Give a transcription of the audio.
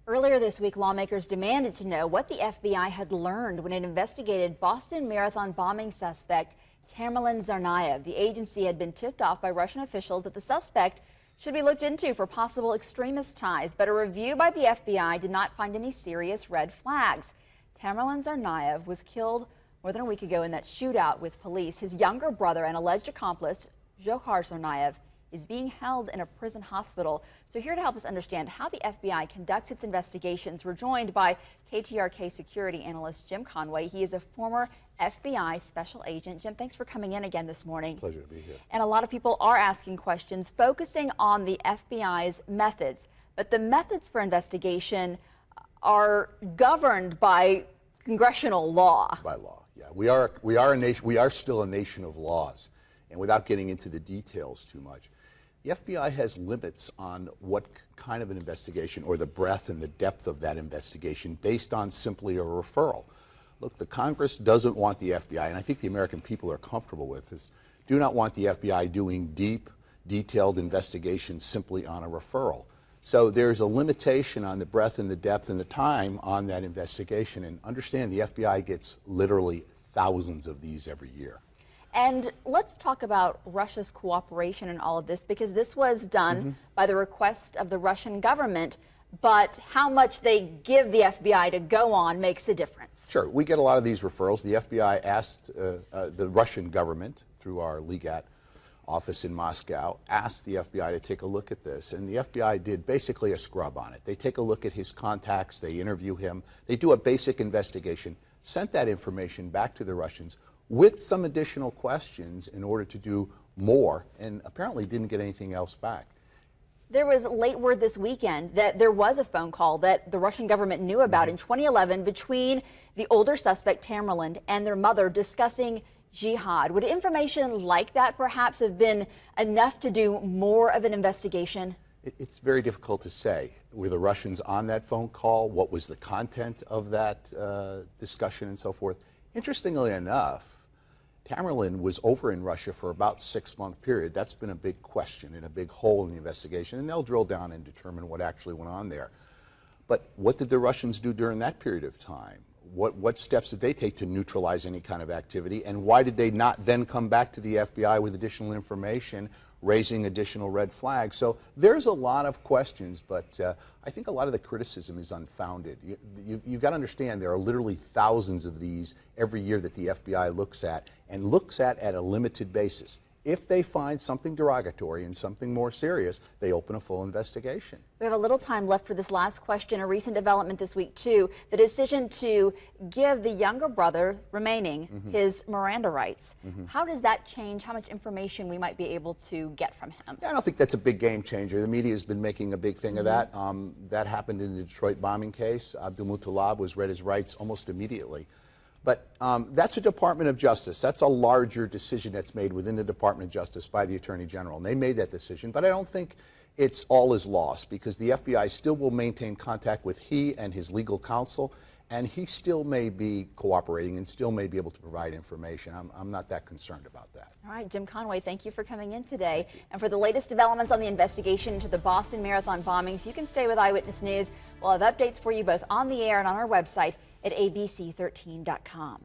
Earlier this week, lawmakers demanded to know what the FBI had learned when it investigated Boston Marathon bombing suspect Tamerlan Tsarnaev. The agency had been tipped off by Russian officials that the suspect should be looked into for possible extremist ties, but a review by the FBI did not find any serious red flags. Tamerlan Tsarnaev was killed more than a week ago in that shootout with police. His younger brother and alleged accomplice, Dzhokhar Tsarnaev, is being held in a prison hospital. So here to help us understand how the FBI conducts its investigations, we're joined by KTRK security analyst Jim Conway. He is a former FBI special agent. Jim, thanks for coming in again this morning. Pleasure to be here. And a lot of people are asking questions focusing on the FBI's methods, but the methods for investigation are governed by congressional law. By law, yeah. We are a nation. We are still a nation of laws, and without getting into the details too much, the FBI has limits on what kind of an investigation or the breadth and the depth of that investigation based on simply a referral. Look, the Congress doesn't want the FBI, and I think the American people are comfortable with this, do not want the FBI doing deep, detailed investigations simply on a referral. So there's a limitation on the breadth and the depth and the time on that investigation. And understand, the FBI gets literally thousands of these every year. And let's talk about Russia's cooperation in all of this, because this was done by the request of the Russian government, but how much they give the FBI to go on makes a difference. Sure, we get a lot of these referrals. The FBI asked the Russian government, through our Legat office in Moscow, asked the FBI to take a look at this, and the FBI did basically a scrub on it. They take a look at his contacts, they interview him, they do a basic investigation, sent that information back to the Russians with some additional questions in order to do more, and apparently didn't get anything else back. There was late word this weekend that there was a phone call that the Russian government knew about in 2011 between the older suspect Tamerlan and their mother discussing jihad. Would information like that perhaps have been enough to do more of an investigation? It's very difficult to say. Were the Russians on that phone call? What was the content of that discussion and so forth? Interestingly enough, Tamerlan was over in Russia for about a 6-month period. That's been a big question and a big hole in the investigation, and they'll drill down and determine what actually went on there. But what did the Russians do during that period of time? What steps did they take to neutralize any kind of activity, and why did they not then come back to the FBI with additional information, raising additional red flags? So there's a lot of questions, but I think a lot of the criticism is unfounded. You've got to understand, there are literally thousands of these every year that the FBI looks at, and looks at a limited basis. If they find something derogatory and something more serious, they open a full investigation. We have a little time left for this last question. A recent development this week, too, the decision to give the younger brother remaining his Miranda rights. How does that change how much information we might be able to get from him? Yeah, I don't think that's a big game changer. The media has been making a big thing of that. That happened in the Detroit bombing case. Abdulmutallab was read his rights almost immediately. But that's a Department of Justice. That's a larger decision that's made within the Department of Justice by the Attorney General. And they made that decision, but I don't think it's all is lost, because the FBI still will maintain contact with he and his legal counsel, and he still may be cooperating and still may be able to provide information. I'm not that concerned about that. All right, Jim Conway, thank you for coming in today. And for the latest developments on the investigation into the Boston Marathon bombings, you can stay with Eyewitness News. We'll have updates for you both on the air and on our website at abc13.com.